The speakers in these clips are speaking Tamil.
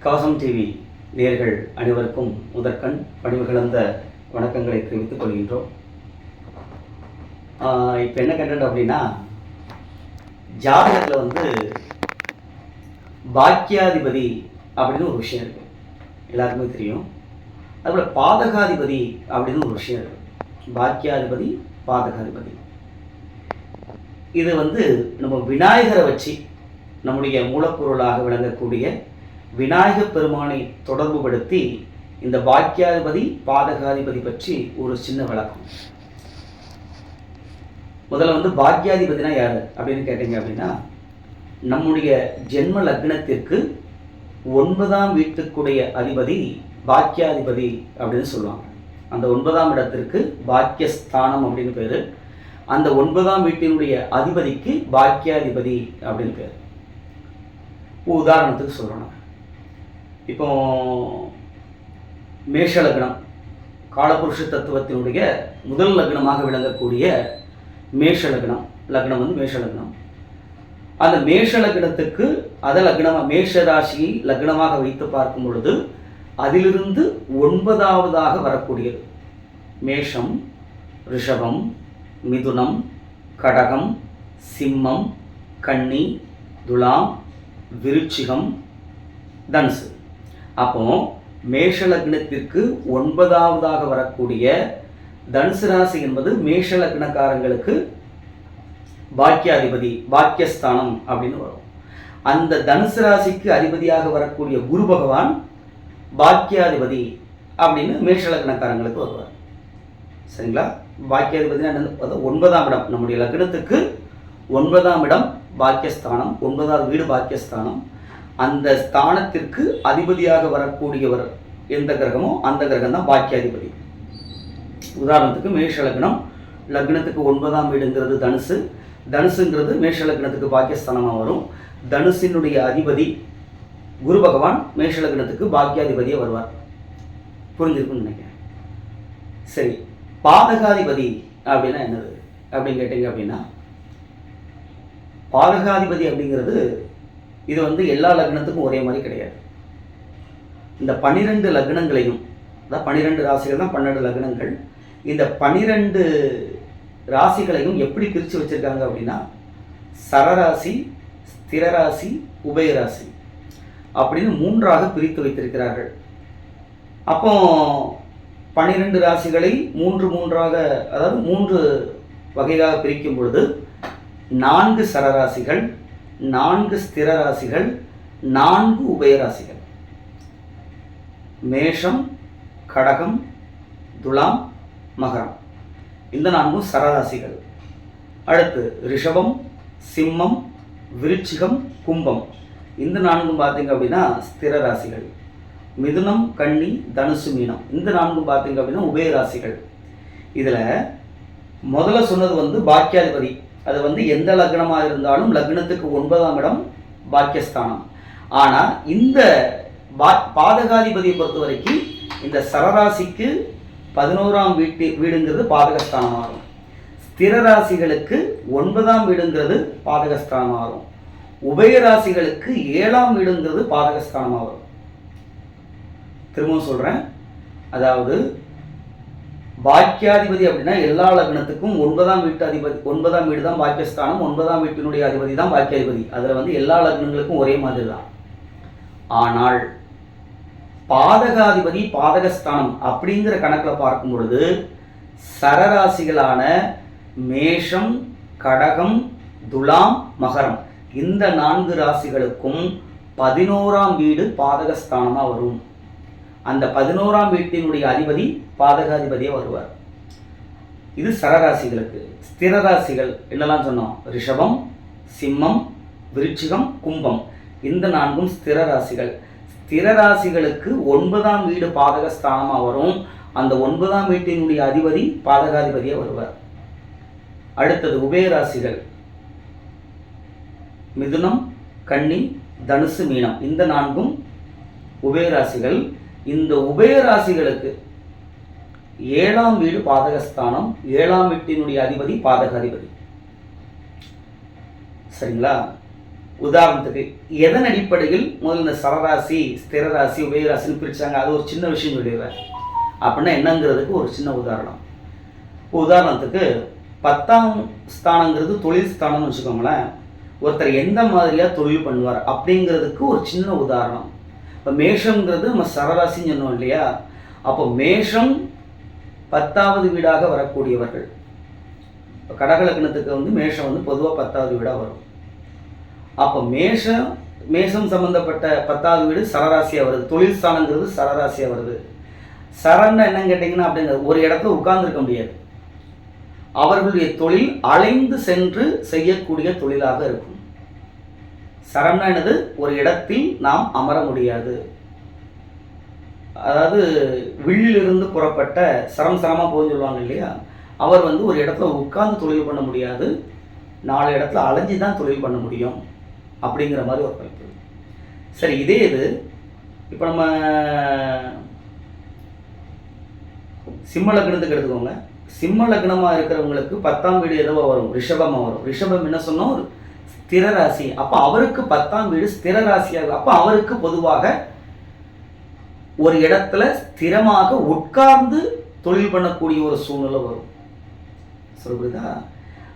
கவசம் டிவி நேயர்கள் அனைவருக்கும் முதற்கண் பணிவு கலந்த வணக்கங்களை தெரிவித்துக் கொள்கின்றோம். இப்போ என்ன கண்டென்ட் அப்படின்னா, ஜாதகத்தில் பாக்கியாதிபதி அப்படின்னு ஒரு விஷயம் இருக்குது, எல்லாருக்குமே தெரியும். அதுபோல் பாதகாதிபதி அப்படின்னு ஒரு விஷயம் இருக்குது. பாக்கியாதிபதி, பாதகாதிபதி. இது நம்ம விநாயகரை வச்சு நம்முடைய மூலப்பொருளாக விளங்கக்கூடிய விநாயகப் பெருமானை தொடர்பு படுத்தி இந்த பாக்கியாதிபதி பாதகாதிபதி பற்றி ஒரு சின்ன விளக்கம். முதல்ல பாக்கியாதிபதினா யார் அப்படின்னு கேட்டீங்க அப்படின்னா, நம்முடைய ஜென்ம லக்னத்திற்கு 9ஆம் வீட்டுக்குடைய அதிபதி பாக்கியாதிபதி அப்படின்னு சொல்லுவாங்க. அந்த 9ஆம் இடத்திற்கு பாக்கியஸ்தானம் அப்படின்னு பேர். அந்த 9ஆம் வீட்டினுடைய அதிபதிக்கு பாக்கியாதிபதி அப்படின்னு பேர். உதாரணத்துக்கு சொல்லணும், இப்போ மேஷ லக்னம், காலபுருஷ தத்துவத்தினுடைய முதல் லக்னமாக விளங்கக்கூடிய மேஷ லக்னம். மேஷ லக்னம். அந்த மேஷ லக்னத்துக்கு அதை மேஷ ராசியை லக்னமாக வைத்து பார்க்கும் பொழுது அதிலிருந்து 9ஆவதாக வரக்கூடியது மேஷம், ரிஷபம், மிதுனம், கடகம், சிம்மம், கன்னி, துலாம், விருச்சிகம், தனுசு. அப்போ மேஷ லக்னத்திற்கு 9ஆவதாக வரக்கூடிய தனுசு ராசி என்பது மேஷ லக்னக்காரங்களுக்கு பாக்கியாதிபதி, பாக்கியஸ்தானம் அப்படின்னு வரும். அந்த தனுசு ராசிக்கு அதிபதியாக வரக்கூடிய குரு பகவான் பாக்கியாதிபதி அப்படின்னு மேஷ லக்னக்காரங்களுக்கு வருவார். சரிங்களா? பாக்கியாதிபதினா என்னது? 9ஆம் இடம். நம்முடைய லக்னத்துக்கு 9ஆம் இடம் பாக்கியஸ்தானம், 9வது வீடு பாக்கியஸ்தானம். அந்த ஸ்தானத்திற்கு அதிபதியாக வரக்கூடியவர் எந்த கிரகமோ அந்த கிரகம் தான் பாக்கியாதிபதி. உதாரணத்துக்கு மேஷ லக்னம், லக்னத்துக்கு 9ஆம் வீடுங்கிறது தனுசு. தனுசுங்கிறது மேஷ லக்னத்துக்கு பாக்கியஸ்தானமாக வரும். தனுசினுடைய அதிபதி குரு பகவான் மேஷ லக்னத்துக்கு பாக்கியாதிபதியாக வருவார். புரிஞ்சிருக்குன்னு நினைக்கிறேன். சரி, பாதகாதிபதி அப்படின்னா என்னது அப்படின்னு கேட்டீங்க அப்படின்னா, பாதகாதிபதி அப்படிங்கிறது இது எல்லா லக்னத்துக்கும் ஒரே மாதிரி கிடையாது. இந்த 12 லக்னங்களையும், அதாவது 12 ராசிகள் தான் 12 லக்னங்கள். இந்த 12 ராசிகளையும் எப்படி பிரித்து வச்சுருக்காங்க அப்படின்னா, சரராசி, ஸ்திரராசி, உபயராசி அப்படின்னு 3ஆக பிரித்து வைத்திருக்கிறார்கள். அப்போ 12 ராசிகளை 3 அதாவது 3 வகையாக பிரிக்கும் பொழுது 4 சரராசிகள், 4 ஸ்திர ராசிகள், 4 உபயராசிகள். மேஷம், கடகம், துலாம், மகரம், இந்த 4 சரராசிகள். அடுத்து ரிஷபம், சிம்மம், விருச்சிகம், கும்பம், இந்த 4 பார்த்தீங்க அப்படின்னா ஸ்திர ராசிகள். மிதுனம், கன்னி, தனுசு, மீனம், இந்த 4 பார்த்தீங்க அப்படின்னா உபயராசிகள். இதில் முதல்ல சொன்னது பாக்கியாதிபதி. அது எந்த லக்னமாக இருந்தாலும் லக்னத்துக்கு 9ஆம் இடம் பாக்கியஸ்தானம். ஆனால் இந்த பாதகாதிபதியை பொறுத்த வரைக்கும் இந்த சரராசிக்கு 11ஆம் வீடுங்கிறது பாதகஸ்தானமாகும். ஸ்திர ராசிகளுக்கு 9ஆம் வீடுங்கிறது பாதகஸ்தானமாகும். உபயராசிகளுக்கு 7ஆம் வீடுங்கிறது பாதகஸ்தானமாகும். திரும்பவும் சொல்கிறேன், அதாவது பாக்கியாதிபதி அப்படின்னா எல்லா லக்னத்துக்கும் 9ஆம் வீட்டு அதிபதி, 9ஆம் வீடு தான் பாக்கியஸ்தானம், 9ஆம் வீட்டினுடைய அதிபதி தான் பாக்கியாதிபதி. அதில் எல்லா லக்னங்களுக்கும் ஒரே மாதிரி தான். ஆனால் பாதகாதிபதி, பாதகஸ்தானம் அப்படிங்கிற கணக்கில் பார்க்கும் பொழுது சரராசிகளான மேஷம், கடகம், துலாம், மகரம், இந்த 4 ராசிகளுக்கும் 11ஆம் வீடு பாதகஸ்தானமாக வரும். அந்த 11ஆம் வீட்டினுடைய அதிபதி பாதகாதிபதியாக வருவார். இது சரராசிகளுக்கு. ஸ்திர ராசிகள் என்னெல்லாம் சொன்னோம்? ரிஷபம், சிம்மம், விருச்சிகம், கும்பம், இந்த 4 ஸ்திர ராசிகள். ஸ்திர ராசிகளுக்கு 9ஆம் வீடு பாதகஸ்தானமாக வரும். அந்த 9ஆம் வீட்டினுடைய அதிபதி பாதகாதிபதியாக வருவார். அடுத்தது உபயராசிகள், மிதுனம், கன்னி, தனுசு, மீனம், இந்த 4 உபயராசிகள். இந்த உபயராசிகளுக்கு 7ஆம் வீடு பாதகஸ்தானம், 7ஆம் வீட்டினுடைய அதிபதி பாதகாதிபதி. சரிங்களா? உதாரணத்துக்கு எதன் அடிப்படையில் முதல்ல இந்த சரராசி, ஸ்திரராசி, உபயராசின்னு பிரித்தாங்க, அது ஒரு சின்ன விஷயம் சொல்லிடுறேன். அப்படின்னா என்னங்கிறதுக்கு ஒரு சின்ன உதாரணம். உதாரணத்துக்கு 10ஆம் ஸ்தானங்கிறது தொழில் ஸ்தானம்னு வச்சுக்கோங்களேன். ஒருத்தர் எந்த மாதிரியாக தொழில் பண்ணுவார் அப்படிங்கிறதுக்கு ஒரு சின்ன உதாரணம். இப்போ மேஷங்கிறது நம்ம சரராசின்னு சொன்னோம் இல்லையா? அப்போ மேஷம் 10வது வீடாக வரக்கூடியவர்கள். இப்போ கடகலக்கணத்துக்கு மேஷம் பொதுவாக 10வது வீடாக வரும். அப்போ மேஷம் சம்பந்தப்பட்ட 10வது வீடு சரராசியாக வருது. தொழில் ஸ்தானங்கிறது சரராசியாக வருது. சரன்னா என்னன்னு கேட்டிங்கன்னா, அப்படிங்கிறது ஒரு இடத்துல உட்கார்ந்துருக்க முடியாது. அவர்களுடைய தொழில் அலைந்து சென்று செய்யக்கூடிய தொழிலாக இருக்கும். சரம்னா என்னது? ஒரு இடத்தில் நாம் அமர முடியாது. அதாவது வில்லிலிருந்து புறப்பட்ட சரமாக போகுன்னு சொல்லுவாங்க இல்லையா? அவர் ஒரு இடத்துல உட்கார்ந்து தொழில் பண்ண முடியாது, 4 இடத்துல அலைஞ்சி தான் தொழில் பண்ண முடியும் அப்படிங்கிற மாதிரி ஒரு கருத்து. சரி, இதே இது இப்போ நம்ம சிம்ம லக்னத்துக்கு எடுத்துக்கோங்க. சிம்ம லக்னமாக இருக்கிறவங்களுக்கு 10ஆம் வீடு எதுவோ வரும்? ரிஷபமாக வரும். ரிஷபம் என்ன சொன்னோம்? ஸ்திர ராசி. அப்போ அவருக்கு 10ஆம் வீடு ஸ்திர ராசியாக, அப்போ அவருக்கு பொதுவாக ஒரு இடத்துல ஸ்திரமாக உட்கார்ந்து தொழில் பண்ணக்கூடிய ஒரு சூழ்நிலை வரும். சொல்லுதா?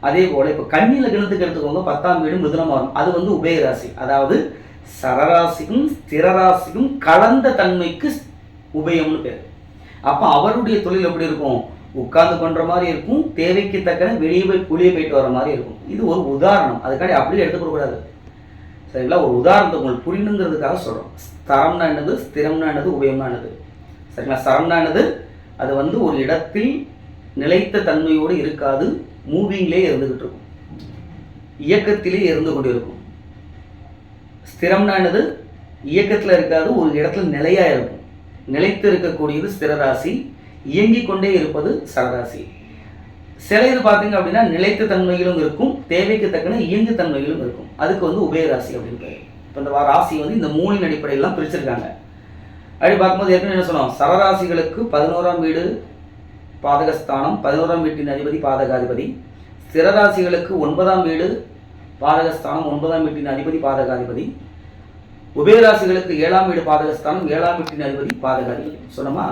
அதே போல் இப்போ கன்னி லக்னத்துக்கு எடுத்துக்கோங்க, 10ஆம் வீடு மிதுனமாக வரும். அது உபயராசி. அதாவது சரராசிக்கும் ஸ்திரராசிக்கும் கலந்த தன்மைக்கு உபயம்னு பேர். அப்போ அவருடைய தொழில் எப்படி இருக்கும்? உட்கார்ந்து பண்ணுற மாதிரி இருக்கும், தேவைக்கு தக்கன வெளியே போயிட்டு வர மாதிரி இருக்கும். இது ஒரு உதாரணம், அதுக்காண்டி அப்படியே எடுத்துக்கூடாது. சரிங்களா? ஒரு உதாரணத்தை உங்களுக்கு புரியணுங்கிறதுக்காக சொல்கிறோம். ஸ்தரம்னா என்னது, ஸ்திரம்னா என்னது, உபயம்னா என்னது. சரிங்களா? ஸ்தரம்னா என்னது? அது ஒரு இடத்தில் நிலைத்த தன்மையோடு இருக்காது, மூவிங்லேயே இருந்துக்கிட்டு இருக்கும், இயக்கத்திலே இருந்து கொண்டு இருக்கும். ஸ்திரம்னா என்னது? இயக்கத்தில் இருக்காது, ஒரு இடத்துல நிலையாக இருக்கும். நிலைத்து இருக்கக்கூடியது ஸ்திரராசி, இயங்கிக் கொண்டே இருப்பது சரராசி. சில இது பார்த்தீங்க அப்படின்னா நிலைத்த தன்மைகளும் இருக்கும், தேவைக்கு தக்கன இயங்கு தன்மைகளும் இருக்கும். அதுக்கு உபயராசி அப்படின்னு. இப்போ இந்த ராசி இந்த 3 அடிப்படையெல்லாம் பிரிச்சிருக்காங்க. அப்படி பார்க்கும்போது ஏற்கனவே என்ன சொன்னோம்? சரராசிகளுக்கு 11ஆம் வீடு பாதகஸ்தானம், 11ஆம் வீட்டின் அதிபதி பாதகாதிபதி. ஸ்திரராசிகளுக்கு 9ஆம் வீடு பாதகஸ்தானம், 9ஆம் வீட்டின் அதிபதி பாதகாதிபதி. உபயராசிகளுக்கு 7ஆம் வீடு பாதகஸ்தானம், 7ஆம் வீட்டின் அதிபதி பாதகாதிபதி. சொன்னோமா?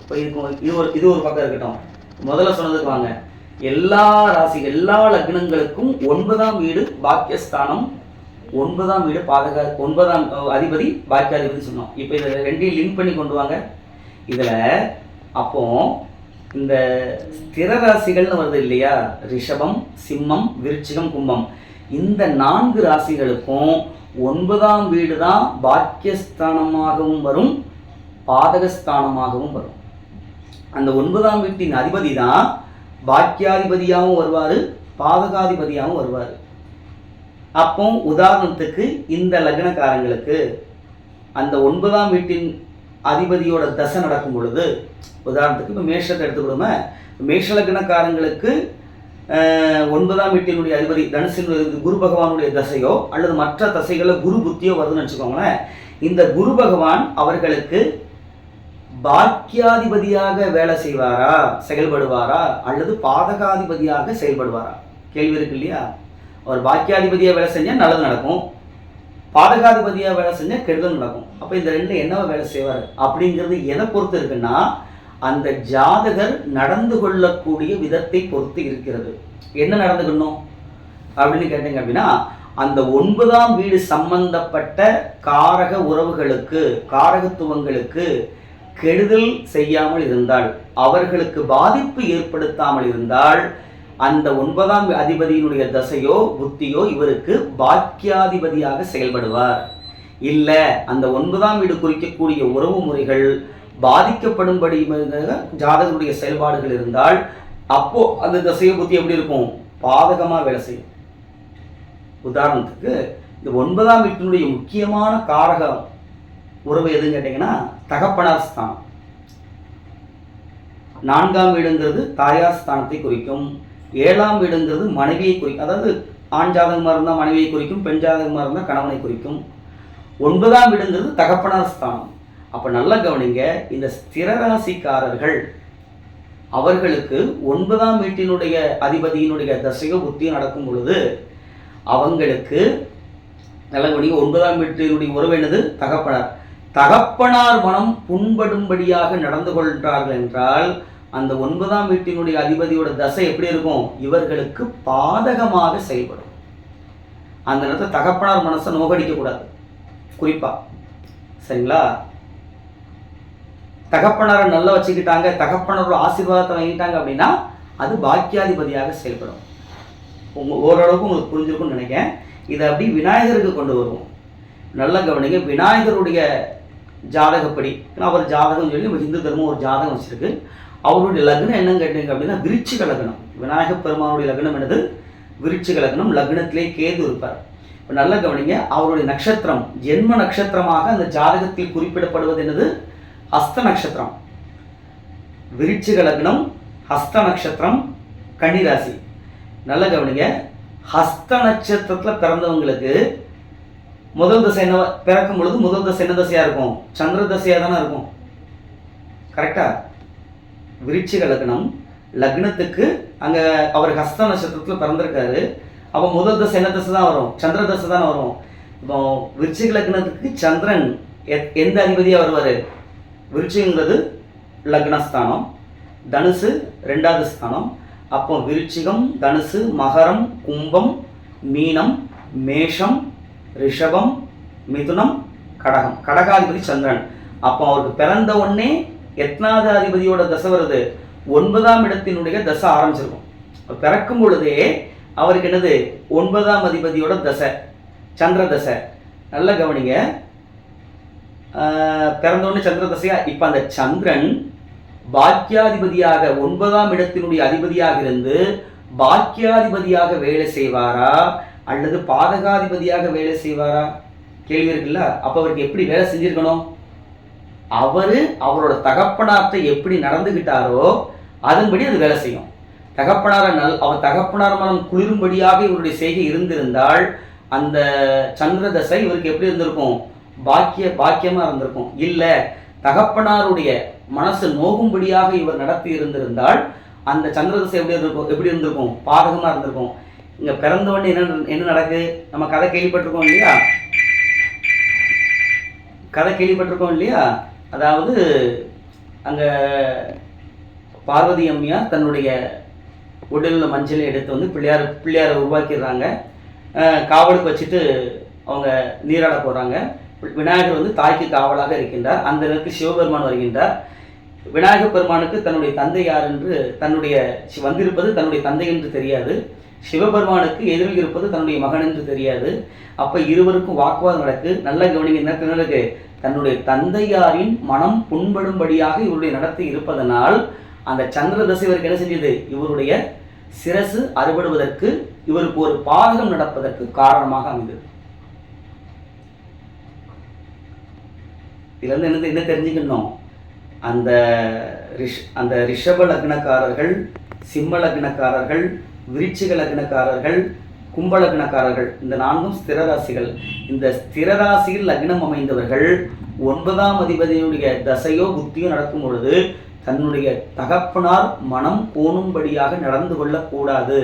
இப்போ இது ஒரு பக்கம் இருக்கட்டும். முதல்ல சொன்னதுக்கு வாங்க. எல்லா ராசி, எல்லா லக்னங்களுக்கும் 9ஆம் வீடு பாக்கியஸ்தானம், 9ஆம் வீடு 9ஆம் அதிபதி பாக்கியாதிபதி சொன்னோம். இப்போ இதை ரெண்டையும் லிங்க் பண்ணி கொண்டு வாங்க. இதில் அப்போ இந்த ஸ்திர ராசிகள்னு வருது இல்லையா? ரிஷபம், சிம்மம், விருச்சிகம், கும்பம். இந்த 4 ராசிகளுக்கும் 9ஆம் வீடு தான் பாக்கியஸ்தானமாகவும் வரும், பாதகஸ்தானமாகவும் வரும். அந்த 9ஆம் வீட்டின் அதிபதி தான் பாக்கியாதிபதியாகவும் வருவார், பாதகாதிபதியாகவும் வருவார். அப்போ உதாரணத்துக்கு இந்த லக்னக்காரங்களுக்கு அந்த 9ஆம் வீட்டின் அதிபதியோட தசை நடக்கும் பொழுது, உதாரணத்துக்கு இப்போ மேஷத்தை எடுத்துக்கிடுமே, மேஷ லக்னக்காரங்களுக்கு 9ஆம் வீட்டினுடைய அதிபதி தனுசினுடைய குரு பகவானுடைய தசையோ அல்லது மற்ற தசைகளில் குரு புத்தியோ வருதுன்னு வச்சுக்கோங்களேன். இந்த குரு பகவான் அவர்களுக்கு பாக்கியாதிபதியாக வேலை செய்வாரா, செயல்படுவாரா, அல்லது பாதகாதிபதியாக செயல்படுவாரா? கேள்வி இருக்கு இல்லையா? அவர் பாக்கியாதிபதியாக வேலை செஞ்சால் நல்லது நடக்கும், பாதகாதிபதியாக வேலை செஞ்சால் கெடுதல் நடக்கும். அப்போ இந்த ரெண்டு என்னவா வேலை செய்வார் அப்படிங்கிறது எதை பொறுத்து இருக்குன்னா, அந்த ஜாதகர் நடந்து கொள்ளக்கூடிய விதத்தை பொறுத்து இருக்கிறது. என்ன நடந்துக்கணும் அப்படின்னு கேட்டீங்க அப்படின்னா, அந்த 9ஆம் வீடு சம்பந்தப்பட்ட காரக உறவுகளுக்கு, காரகத்துவங்களுக்கு கெடுதல் செய்யாமல் இருந்தால், அவர்களுக்கு பாதிப்பு ஏற்படுத்தாமல் இருந்தால், அந்த 9ஆம் அதிபதியினுடைய தசையோ புத்தியோ இவருக்கு பாக்கியாதிபதியாக செயல்படுவார். இல்லை, அந்த 9ஆம் வீடு குறிக்கக்கூடிய உறவு முறைகள் பாதிக்கப்படும்படி ஜாதகருடைய செயல்பாடுகள் இருந்தால், அப்போ அந்த தசையோ புத்தி எப்படி இருக்கும்? பாதகமாக வேலை செய்யும். உதாரணத்துக்கு இந்த 9ஆம் வீட்டினுடைய முக்கியமான காரக உறவு எதுன்னு கேட்டீங்கன்னா, தகப்பனார் ஸ்தானம். 4ஆம் வீடுங்கிறது தாயார் ஸ்தானத்தை குறிக்கும். 7ஆம் வீடுங்கிறது மனைவியை குறிக்கும். அதாவது ஆண் ஜாதகமாக இருந்தால் மனைவியை குறிக்கும், பெண் ஜாதகமாக இருந்தால் கணவனை குறிக்கும். 9ஆம் வீடுங்கிறது தகப்பனார் ஸ்தானம். அப்போ நல்லா கவனிங்க, இந்த ஸ்திரராசிக்காரர்கள் அவர்களுக்கு 9ஆம் வீட்டினுடைய அதிபதியினுடைய தசையோ புத்தியோ நடக்கும் பொழுது அவங்களுக்கு நல்ல கவனிங்க. 9ஆம் வீட்டினுடைய உறவு என்னது? தகப்பனார். தகப்பனார் மனம் புண்படும்படியாக நடந்து கொள்கிறார்கள் என்றால் அந்த 9ஆம் வீட்டினுடைய அதிபதியோட தசை எப்படி இருக்கும்? இவர்களுக்கு பாதகமாக செயல்படும். அந்த நேரத்தில் தகப்பனார் மனசை நோகடிக்க கூடாது குறிப்பா. சரிங்களா? தகப்பனாரை நல்லா வச்சுக்கிட்டாங்க, தகப்பனரோட ஆசீர்வாதத்தை வாங்கிட்டாங்க அப்படின்னா அது பாக்கியாதிபதியாக செயல்படும். ஓரளவுக்கு உங்களுக்கு புரிஞ்சிருக்கும்னு நினைக்கிறேன். இதை அப்படி விநாயகருக்கு கொண்டு வருவோம். நல்ல கவனிங்க. விநாயகருடைய ஜாதகப்படி, அவர் ஜாதகம் சொல்லி நம்ம இந்து தர்மம் ஒரு ஜாதகம் வச்சிருக்கு. அவருடைய லக்னம் என்னன்னு கேட்டீங்க அப்படின்னா விருச்சிக லக்னம். விநாயகப் பெருமானுடைய லக்னம் என்னது? விருச்சிக லக்னம். லக்னத்திலே கேது இருப்பார். இப்போ நல்ல கவனிங்க. அவருடைய நட்சத்திரம் ஜென்ம நட்சத்திரமாக அந்த ஜாதகத்தில் குறிப்பிடப்படுவது என்னது? ஹஸ்த நட்சத்திரம். விருச்சிக லக்னம், ஹஸ்த நட்சத்திரம், கன்னிராசி. நல்ல கவனிங்க. ஹஸ்த நட்சத்திரத்தில் பிறந்தவங்களுக்கு முதல் தசை என்ன பிறக்கும் பொழுது முதல் தசை என்ன தசையாக இருக்கும்? சந்திர தசையாக தானே இருக்கும். கரெக்டா? விருச்சிக லக்னம் லக்னத்துக்கு அங்கே அவர் ஹஸ்த நட்சத்திரத்தில் பிறந்திருக்காரு. அப்போ முதல் தசை என்ன தசை தான் வரும்? சந்திர தசை தானே வரும். இப்போ விருச்சிக லக்னத்துக்கு சந்திரன் எந்த அதிபதியாக வருவார்? விருச்சிகங்கிறது லக்னஸ்தானம், தனுசு 2வது ஸ்தானம். அப்போ விருச்சிகம், தனுசு, மகரம், கும்பம், மீனம், மேஷம், ரிஷபம், மிதுனம், கடகம். கடகாதிபதி சந்திரன். அப்போ அவருக்கு பிறந்த உடனே எத்தனாவது அதிபதியோட தசை வருது? 9ஆம் இடத்தினுடைய தசை ஆரம்பிச்சிருக்கும். பிறக்கும் பொழுதே அவருக்கு என்னது? 9ஆம் அதிபதியோட தசை, சந்திர தசை. நல்ல கவனிங்க. பிறந்தோடனே சந்திர தசையா. இப்போ அந்த சந்திரன் பாக்கியாதிபதியாக 9ஆம் இடத்தினுடைய அதிபதியாக இருந்து பாக்கியாதிபதியாக வேலை செய்வாரா அல்லது பாதகாதிபதியாக வேலை செய்வாரா? கேள்வி இருக்குல்ல. அப்போ அவருக்கு எப்படி வேலை செஞ்சிருக்கணும்? அவரோட தகப்பனார்த்தை எப்படி நடந்துகிட்டாரோ அதன்படி அது வேலை செய்யும். அவர் தகப்பனார் மனம் குளிரும்படியாக இவருடைய செய்கை இருந்திருந்தால் அந்த சந்திர தசை இவருக்கு எப்படி இருந்திருக்கும்? பாக்கியமா இருந்திருக்கும். இல்லை, தகப்பனாருடைய மனசு நோகும்படியாக இவர் நடத்தி இருந்திருந்தால் அந்த சந்திர தசை எப்படி இருந்திருக்கும்? பாதகமா இருந்திருக்கும். இங்க பிறந்தவொடனே என்ன நடக்கு? நம்ம கதை கேள்விப்பட்டிருக்கோம் இல்லையா? அதாவது அங்க பார்வதி அம்மையார் தன்னுடைய உடலில் மஞ்சளை எடுத்து வந்து பிள்ளையாரை உருவாக்கிடுறாங்க. காவலுக்கு வச்சுட்டு அவங்க நீராட போகிறாங்க. விநாயகர் வந்து தாய்க்கு காவலாக இருக்கின்றார். அந்த நேரத்தில் சிவபெருமான் வருகின்றார். விநாயகப் பெருமானுக்கு தன்னுடைய தந்தை யார் என்று வந்திருப்பது தன்னுடைய தந்தை என்று தெரியாது. சிவபெருமானுக்கு எதிரில் இருப்பது தன்னுடைய மகன் என்று தெரியாது. அப்போ இருவருக்கும் வாக்குவாதம் நடக்கு. நல்ல கவனிங்க. என்ன நடக்கு? தன்னுடைய தந்தையாரின் மனம் புண்படும்படியாக இவருடைய நடத்தி இருப்பதனால் அந்த சந்திர தசை இவருக்கு என்ன செஞ்சது? இவருடைய சிரசு அறுபடுவதற்கு, இவருக்கு ஒரு பாதகம் நடப்பதற்கு காரணமாக அமைந்தது. இதுல இருந்து என்ன தெரிஞ்சுக்கணும்? அந்த ரிஷப லக்னக்காரர்கள், சிம்ம லக்னக்காரர்கள், விருச்சிக லக்னக்காரர்கள், கும்ப லக்னக்காரர்கள், இந்த 4ம் ஸ்திர ராசிகள். இந்த ஸ்திர ராசியில் லக்னம் அமைந்தவர்கள் 9ஆம் அதிபதியுடைய தசையோ புத்தியோ நடக்கும் பொழுது தன்னுடைய தகப்பனார் மனம் கோணும்படியாக நடந்து கொள்ளக்கூடாது.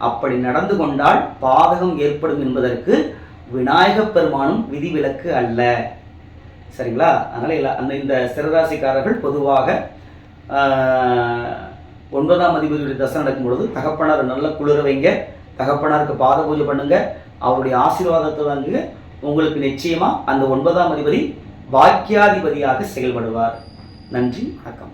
அப்படி நடந்து கொண்டால் பாதகம் ஏற்படும் என்பதற்கு விநாயகப் பெருமானும் விதிவிலக்கு அல்ல. சரிங்களா? அதனால இந்த ஸ்திரராசிக்காரர்கள் பொதுவாக 9ஆம் அதிபதியுடைய தசை நடக்கும் பொழுது தகப்பனார் நல்ல குளிர வைங்க, தகப்பனாருக்கு பாத பூஜை பண்ணுங்க, அவருடைய ஆசீர்வாதத்தை வாங்குங்க. உங்களுக்கு நிச்சயமா அந்த 9ஆம் அதிபதி பாக்கியாதிபதியாக செயல்படுவார். நன்றி, வணக்கம்.